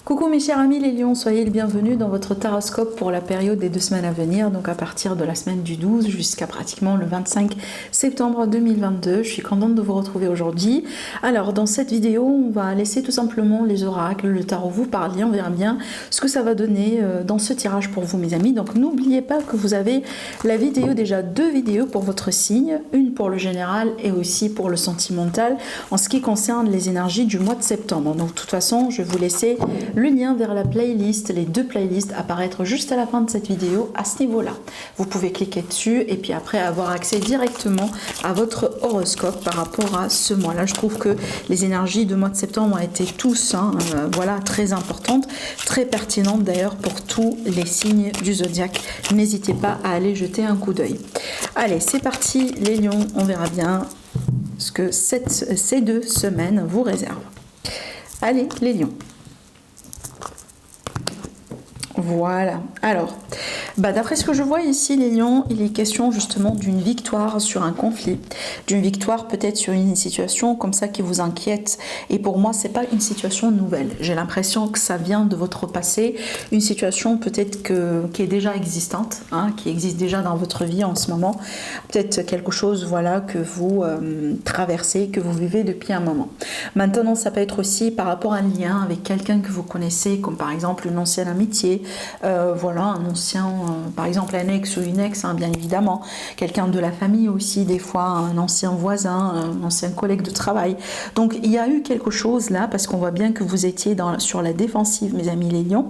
Coucou mes chers amis les lions, soyez les bienvenus dans votre taroscope pour la période des 2 semaines à venir, donc à partir de la semaine du 12 jusqu'à pratiquement le 25 septembre 2022. Je suis contente de vous retrouver aujourd'hui. Alors dans cette vidéo, on va laisser tout simplement les oracles, le tarot vous parler, on verra bien ce que ça va donner dans ce tirage pour vous mes amis. Donc n'oubliez pas que vous avez la vidéo, déjà 2 vidéos pour votre signe, une pour le général et aussi pour le sentimental en ce qui concerne les énergies du mois de septembre. Donc de toute façon, je vais vous laisser le lien vers la playlist, les 2 playlists apparaître juste à la fin de cette vidéo à ce niveau-là. Vous pouvez cliquer dessus et puis après avoir accès directement à votre horoscope par rapport à ce mois-là. Je trouve que les énergies du mois de septembre ont été tous voilà, très importantes, très pertinentes d'ailleurs pour tous les signes du zodiaque. N'hésitez pas à aller jeter un coup d'œil. Allez, c'est parti les lions, on verra bien ce que ces 2 semaines vous réservent. Allez les lions. Voilà, alors, d'après ce que je vois ici, les lions, il est question justement d'une victoire sur un conflit, d'une victoire peut-être sur une situation comme ça qui vous inquiète. Et pour moi, c'est pas une situation nouvelle. J'ai l'impression que ça vient de votre passé, une situation peut-être qui est déjà existante, qui existe déjà dans votre vie en ce moment. Peut-être quelque chose voilà, que vous traversez, que vous vivez depuis un moment. Maintenant, ça peut être aussi par rapport à un lien avec quelqu'un que vous connaissez, comme par exemple une ancienne amitié, voilà, un ancien, par exemple un ex ou une ex, bien évidemment, quelqu'un de la famille aussi, des fois un ancien voisin, un ancien collègue de travail. Donc il y a eu quelque chose là, parce qu'on voit bien que vous étiez sur la défensive, mes amis les lions.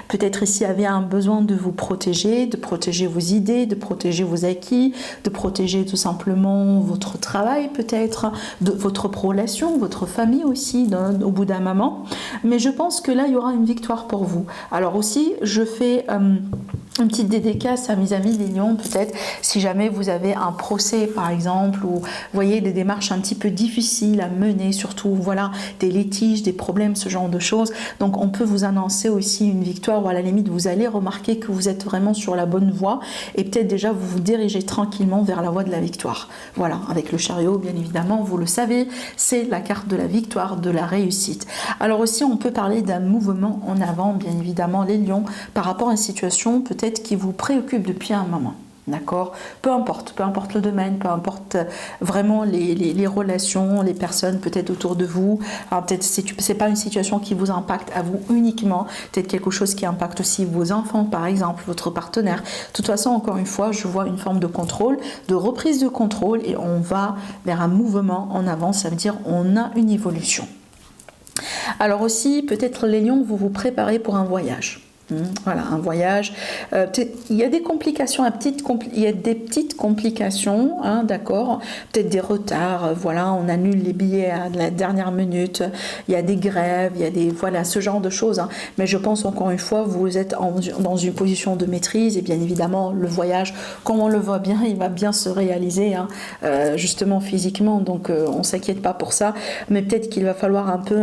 Peut-être ici il y avait un besoin de vous protéger, de protéger vos idées, de protéger vos acquis, de protéger tout simplement votre travail peut-être, de votre relation, votre famille aussi, au bout d'un moment. Mais je pense que là il y aura une victoire pour vous. Alors aussi, je fais une petite dédicace à mes amis les lions, peut-être si jamais vous avez un procès par exemple, ou vous voyez des démarches un petit peu difficiles à mener, surtout voilà des litiges, des problèmes, ce genre de choses. Donc on peut vous annoncer aussi une victoire, ou à la limite vous allez remarquer que vous êtes vraiment sur la bonne voie et peut-être déjà vous vous dirigez tranquillement vers la voie de la victoire. Voilà, avec le chariot bien évidemment, vous le savez, c'est la carte de la victoire, de la réussite. Alors aussi on peut parler d'un mouvement en avant, bien évidemment les lions, par rapport à une situation peut-être qui vous préoccupe depuis un moment. D'accord, peu importe le domaine, peu importe vraiment les relations, les personnes peut-être autour de vous. Alors peut-être c'est pas une situation qui vous impacte à vous uniquement, peut-être quelque chose qui impacte aussi vos enfants par exemple, votre partenaire. De toute façon, encore une fois, je vois une forme de contrôle, de reprise de contrôle et on va vers un mouvement en avant, ça veut dire on a une évolution. Alors aussi, peut-être les lions, vous vous préparez pour un voyage. Voilà, un voyage. Il y a des complications, il y a des petites complications, d'accord. Peut-être des retards. Voilà, on annule les billets à la dernière minute. Il y a des grèves, il y a des ce genre de choses. Mais je pense encore une fois, vous êtes dans une position de maîtrise et bien évidemment le voyage, comme on le voit bien, il va bien se réaliser, justement physiquement. Donc on s'inquiète pas pour ça. Mais peut-être qu'il va falloir un peu,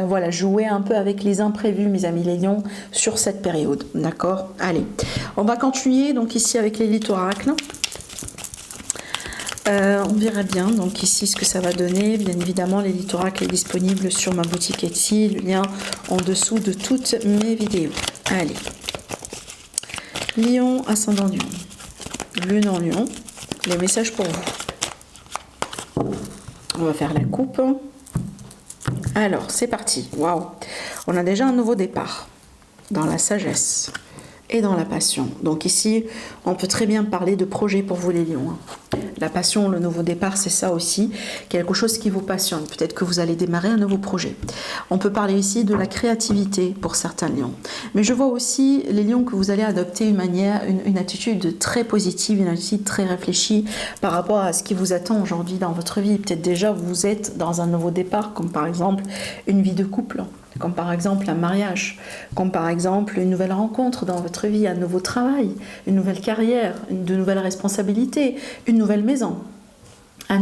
voilà, jouer un peu avec les imprévus, mes amis les lions, sur cette période, d'accord. Allez, on va continuer donc ici avec l'élite oracle. On verra bien donc ici ce que ça va donner. Bien évidemment, l'élite oracle est disponible sur ma boutique Etsy, le lien en dessous de toutes mes vidéos. Allez, Lion, ascendant Lion, Lune en Lion, les messages pour vous. On va faire la coupe. Alors, c'est parti. Waouh, on a déjà un nouveau départ dans la sagesse et dans la passion. Donc ici, on peut très bien parler de projet pour vous les lions. La passion, le nouveau départ, c'est ça aussi, quelque chose qui vous passionne. Peut-être que vous allez démarrer un nouveau projet. On peut parler ici de la créativité pour certains lions. Mais je vois aussi les lions que vous allez adopter une attitude très positive, une attitude très réfléchie par rapport à ce qui vous attend aujourd'hui dans votre vie. Peut-être déjà vous êtes dans un nouveau départ, comme par exemple une vie de couple, comme par exemple un mariage, comme par exemple une nouvelle rencontre dans votre vie, un nouveau travail, une nouvelle carrière, de nouvelles responsabilités, une nouvelle maison. un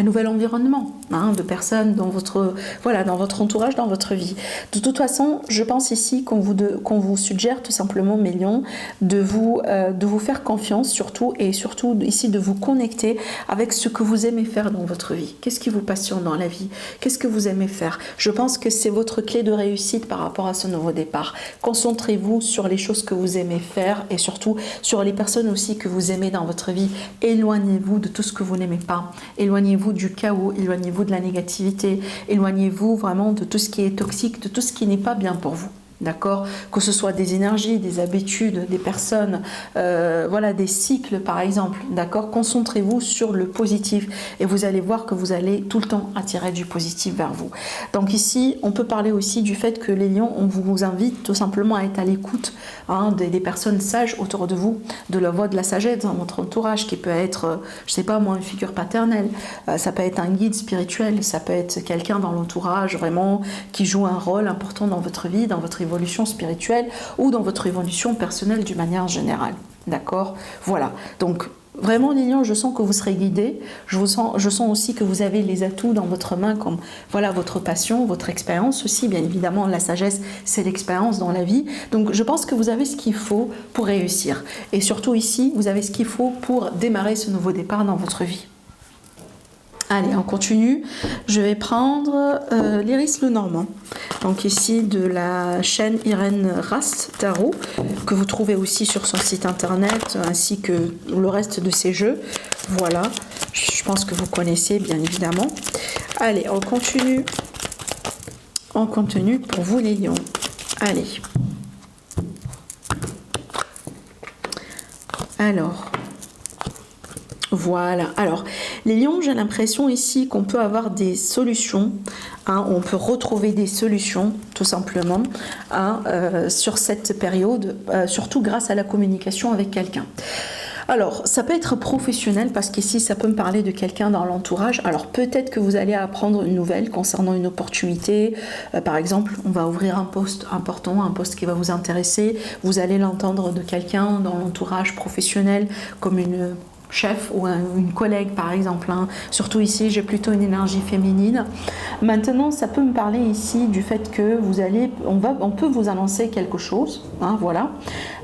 nouvel environnement, hein, de personnes dans votre, voilà, dans votre entourage, dans votre vie. De toute façon, je pense ici qu'on vous suggère tout simplement, mes lions, de vous faire confiance surtout, et surtout ici de vous connecter avec ce que vous aimez faire dans votre vie. Qu'est-ce qui vous passionne dans la vie? Qu'est-ce que vous aimez faire? Je pense que c'est votre clé de réussite par rapport à ce nouveau départ. Concentrez-vous sur les choses que vous aimez faire et surtout sur les personnes aussi que vous aimez dans votre vie. Éloignez-vous de tout ce que vous n'aimez pas. Éloignez-vous du chaos, éloignez-vous de la négativité, éloignez-vous vraiment de tout ce qui est toxique, de tout ce qui n'est pas bien pour vous. D'accord? Que ce soit des énergies, des habitudes, des personnes, voilà, des cycles par exemple. D'accord? Concentrez-vous sur le positif et vous allez voir que vous allez tout le temps attirer du positif vers vous. Donc ici, on peut parler aussi du fait que les lions, on vous invite tout simplement à être à l'écoute, hein, des personnes sages autour de vous, de la voix de la sagesse dans votre entourage, qui peut être, je sais pas moi, une figure paternelle, ça peut être un guide spirituel, ça peut être quelqu'un dans l'entourage vraiment qui joue un rôle important dans votre vie, dans votre évolution spirituelle ou dans votre évolution personnelle d'une manière générale. D'accord? Voilà. Donc, vraiment, les lions, je sens que vous serez guidés. Je sens aussi que vous avez les atouts dans votre main, comme voilà, votre passion, votre expérience aussi. Bien évidemment, la sagesse, c'est l'expérience dans la vie. Donc, je pense que vous avez ce qu'il faut pour réussir. Et surtout ici, vous avez ce qu'il faut pour démarrer ce nouveau départ dans votre vie. Allez, on continue. Je vais prendre l'Iris Lenormand. Donc ici, de la chaîne Irène Rast Tarot, que vous trouvez aussi sur son site internet, ainsi que le reste de ses jeux. Voilà, je pense que vous connaissez, bien évidemment. Allez, on continue. On continue pour vous, les lions. Allez. Alors... Voilà, alors les lions, j'ai l'impression ici qu'on peut avoir des solutions, hein, on peut retrouver des solutions tout simplement, hein, sur cette période, surtout grâce à la communication avec quelqu'un. Alors, ça peut être professionnel parce qu'ici, ça peut me parler de quelqu'un dans l'entourage. Alors, peut-être que vous allez apprendre une nouvelle concernant une opportunité. Par exemple, on va ouvrir un poste important, un poste qui va vous intéresser. Vous allez l'entendre de quelqu'un dans l'entourage professionnel, comme une chef ou une collègue par exemple, hein. Surtout ici j'ai plutôt une énergie féminine. Maintenant ça peut me parler ici du fait que on peut vous annoncer quelque chose, hein, voilà,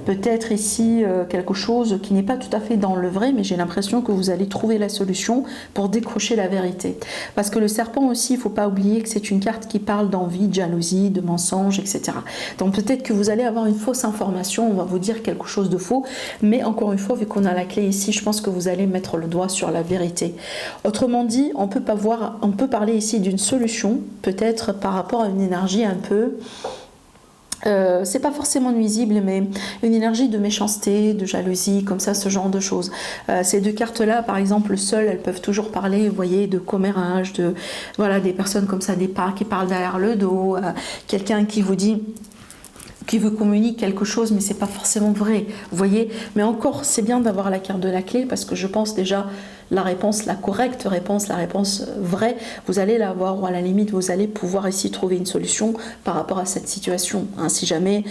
peut-être ici quelque chose qui n'est pas tout à fait dans le vrai, mais j'ai l'impression que vous allez trouver la solution pour décrocher la vérité, parce que le serpent aussi, il ne faut pas oublier que c'est une carte qui parle d'envie, de jalousie, de mensonge, etc. Donc peut-être que vous allez avoir une fausse information, on va vous dire quelque chose de faux, mais encore une fois, vu qu'on a la clé ici, je pense que vous allez mettre le doigt sur la vérité. Autrement dit, on peut parler ici d'une solution, peut-être par rapport à une énergie un peu... c'est pas forcément nuisible, mais une énergie de méchanceté, de jalousie, comme ça, ce genre de choses. Ces deux cartes-là, par exemple, seules, elles peuvent toujours parler, vous voyez, de commérage, de voilà, des personnes comme ça, des parts qui parlent derrière le dos, quelqu'un qui vous dit, qui vous communique quelque chose, mais c'est pas forcément vrai, vous voyez. Mais encore, c'est bien d'avoir la carte de la clé, parce que je pense déjà la réponse, la correcte réponse, la réponse vraie, vous allez l'avoir, ou à la limite, vous allez pouvoir ici trouver une solution par rapport à cette situation. Hein, si jamais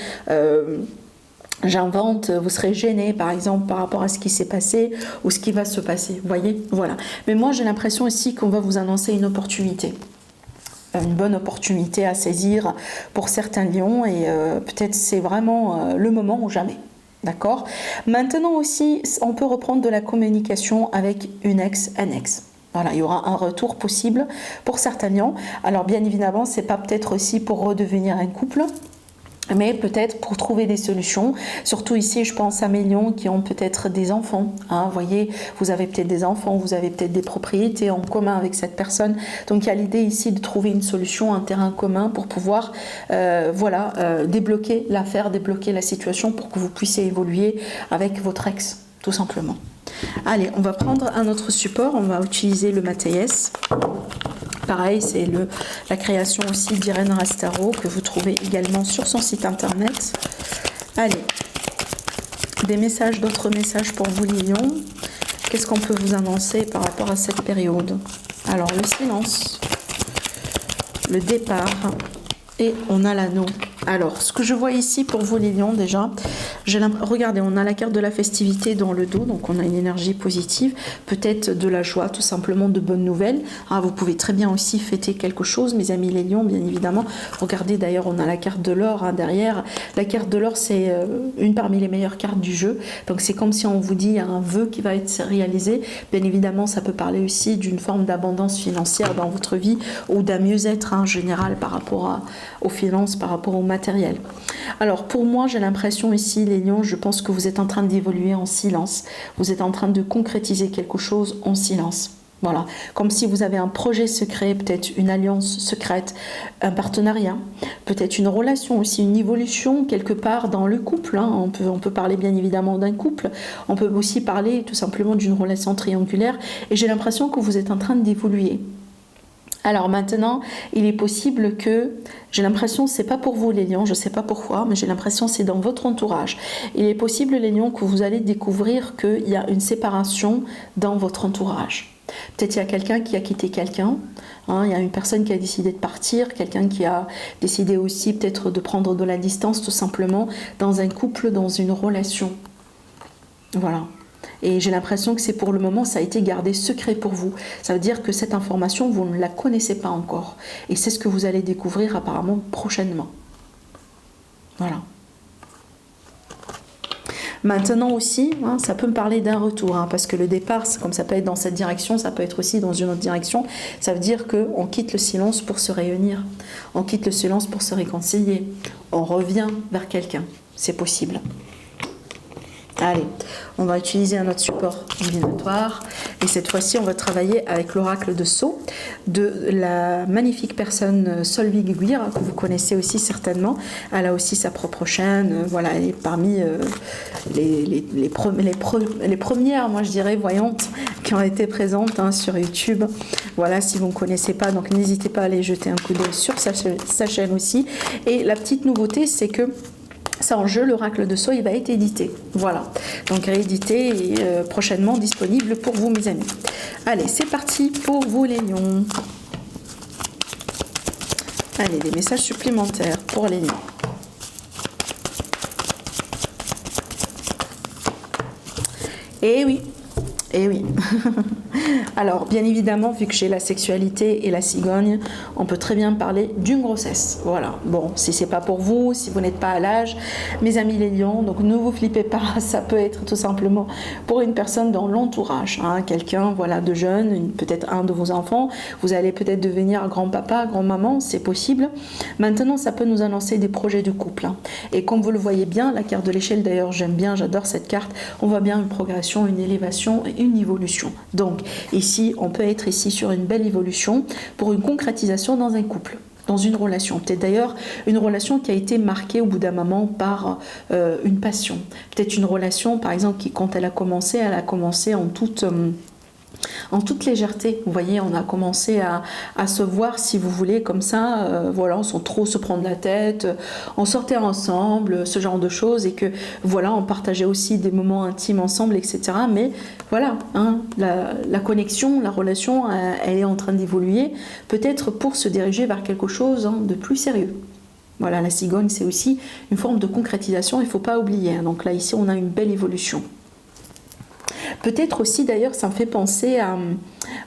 j'invente, vous serez gêné par exemple par rapport à ce qui s'est passé ou ce qui va se passer, vous voyez, voilà. Mais moi j'ai l'impression ici qu'on va vous annoncer une opportunité. Une bonne opportunité à saisir pour certains lions, et peut-être c'est vraiment le moment ou jamais. D'accord? Maintenant aussi, on peut reprendre de la communication avec une ex, un ex. Voilà, il y aura un retour possible pour certains lions. Alors bien évidemment, c'est pas peut-être aussi pour redevenir un couple, mais peut-être pour trouver des solutions. Surtout ici, je pense à mes lions qui ont peut-être des enfants. Hein, vous voyez, vous avez peut-être des enfants, vous avez peut-être des propriétés en commun avec cette personne. Donc il y a l'idée ici de trouver une solution, un terrain commun pour pouvoir débloquer l'affaire, débloquer la situation pour que vous puissiez évoluer avec votre ex, tout simplement. Allez, on va prendre un autre support, on va utiliser le Mathias. Pareil, c'est la création aussi d'Irène Rast Tarot, que vous trouvez également sur son site internet. Allez, d'autres messages pour vous, les lions. Qu'est-ce qu'on peut vous annoncer par rapport à cette période? Alors, le silence, le départ, et on a l'anneau. Alors, ce que je vois ici pour vous les lions déjà, regardez, on a la carte de la festivité dans le dos, donc on a une énergie positive, peut-être de la joie, tout simplement de bonnes nouvelles. Ah, vous pouvez très bien aussi fêter quelque chose, mes amis les lions, bien évidemment. Regardez d'ailleurs, on a la carte de l'or derrière. La carte de l'or, c'est une parmi les meilleures cartes du jeu, donc c'est comme si on vous dit un vœu qui va être réalisé. Bien évidemment, ça peut parler aussi d'une forme d'abondance financière dans votre vie ou d'un mieux-être en général par rapport aux finances, par rapport au matériel. Alors pour moi, j'ai l'impression ici, les lions, je pense que vous êtes en train d'évoluer en silence. Vous êtes en train de concrétiser quelque chose en silence. Voilà, comme si vous avez un projet secret, peut-être une alliance secrète, un partenariat, peut-être une relation aussi, une évolution quelque part dans le couple. On peut parler bien évidemment d'un couple, on peut aussi parler tout simplement d'une relation triangulaire et j'ai l'impression que vous êtes en train d'évoluer. Alors maintenant, il est possible que, j'ai l'impression, c'est pas pour vous les lions, je sais pas pourquoi, mais j'ai l'impression c'est dans votre entourage. Il est possible les lions que vous allez découvrir qu'il y a une séparation dans votre entourage. Peut-être il y a quelqu'un qui a quitté quelqu'un, il y a une personne qui a décidé de partir, quelqu'un qui a décidé aussi peut-être de prendre de la distance tout simplement dans un couple, dans une relation. Voilà. Et j'ai l'impression que c'est pour le moment, ça a été gardé secret pour vous. Ça veut dire que cette information, vous ne la connaissez pas encore. Et c'est ce que vous allez découvrir apparemment prochainement. Voilà. Maintenant aussi, ça peut me parler d'un retour, parce que le départ, comme ça peut être dans cette direction, ça peut être aussi dans une autre direction. Ça veut dire qu'on quitte le silence pour se réunir. On quitte le silence pour se réconcilier. On revient vers quelqu'un. C'est possible. Allez, on va utiliser un autre support divinatoire et cette fois-ci on va travailler avec l'oracle de Sceaux de la magnifique personne Solveig Guir que vous connaissez aussi certainement. Elle a aussi sa propre chaîne, voilà, elle est parmi les premières, moi je dirais, voyantes qui ont été présentes sur YouTube. Voilà, si vous ne connaissez pas, donc n'hésitez pas à aller jeter un coup d'œil sur sa chaîne aussi. Et la petite nouveauté, c'est que ça en jeu, l'oracle de Sceaux, il va être édité. Voilà, donc réédité et prochainement disponible pour vous, mes amis. Allez, c'est parti pour vous, les lions. Allez, des messages supplémentaires pour les lions. Eh oui, eh oui. Alors, bien évidemment, vu que j'ai la sexualité et la cigogne, on peut très bien parler d'une grossesse. Voilà. Bon, si c'est pas pour vous, si vous n'êtes pas à l'âge, mes amis les lions, donc ne vous flippez pas, ça peut être tout simplement pour une personne dans l'entourage, quelqu'un, voilà, de jeune, peut-être un de vos enfants. Vous allez peut-être devenir grand-papa, grand-maman, c'est possible. Maintenant, ça peut nous annoncer des projets de couple. Et comme vous le voyez bien, la carte de l'échelle, d'ailleurs, j'aime bien, j'adore cette carte. On voit bien une progression, une élévation et une évolution. Donc, ici, on peut être ici sur une belle évolution pour une concrétisation dans un couple, dans une relation. Peut-être d'ailleurs une relation qui a été marquée au bout d'un moment par une passion. Peut-être une relation, par exemple, qui, quand elle a commencé en toute légèreté. Vous voyez, on a commencé à se voir, si vous voulez, comme ça, voilà, sans trop se prendre la tête, on sortait ensemble, ce genre de choses, et que, voilà, on partageait aussi des moments intimes ensemble, etc. Mais, voilà, la connexion, la relation, elle est en train d'évoluer, peut-être pour se diriger vers quelque chose de plus sérieux. Voilà, la cigogne, c'est aussi une forme de concrétisation, il ne faut pas oublier. Donc là, ici, on a une belle évolution. Peut-être aussi, d'ailleurs, ça me fait penser à...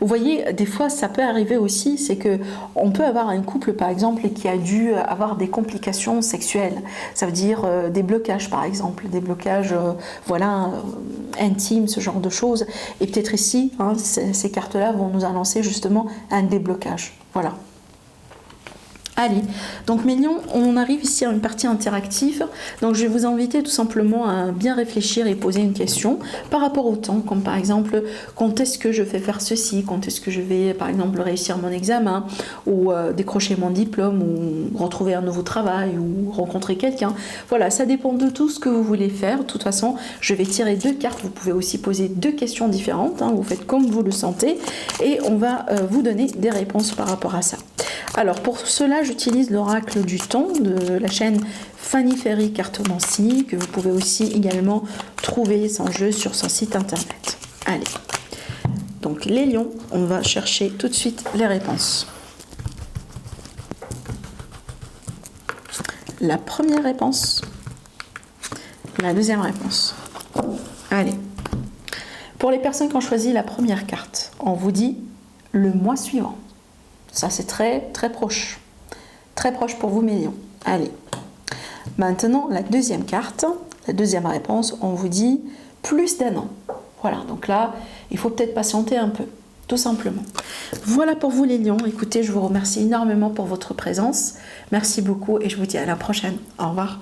Vous voyez, des fois, ça peut arriver aussi, c'est que on peut avoir un couple, par exemple, qui a dû avoir des complications sexuelles. Ça veut dire des blocages, par exemple, des blocages, voilà, intimes, ce genre de choses. Et peut-être ici, ces cartes-là vont nous annoncer justement un déblocage. Voilà. Allez, donc mes lions, on arrive ici à une partie interactive, donc je vais vous inviter tout simplement à bien réfléchir et poser une question par rapport au temps, comme par exemple, quand est-ce que je vais faire ceci, quand est-ce que je vais par exemple réussir mon examen, ou décrocher mon diplôme, ou retrouver un nouveau travail, ou rencontrer quelqu'un. Voilà, ça dépend de tout ce que vous voulez faire. De toute façon, je vais tirer 2 cartes, vous pouvez aussi poser 2 questions différentes, vous faites comme vous le sentez, et on va vous donner des réponses par rapport à ça. Alors pour cela, j'utilise l'oracle du temps de la chaîne Fanny Ferry Cartomancie, que vous pouvez aussi également trouver sans jeu sur son site internet. Allez, donc les lions, on va chercher tout de suite les réponses. la première réponse, la deuxième réponse. Allez. Pour les personnes qui ont choisi la première carte, on vous dit le mois suivant. Ça, c'est très, très proche. Très proche pour vous, mes lions. Allez. Maintenant, la deuxième carte, la deuxième réponse, on vous dit plus d'1 an. Voilà, donc là, il faut peut-être patienter un peu, tout simplement. Voilà pour vous, les lions. Écoutez, je vous remercie énormément pour votre présence. Merci beaucoup et je vous dis à la prochaine. Au revoir.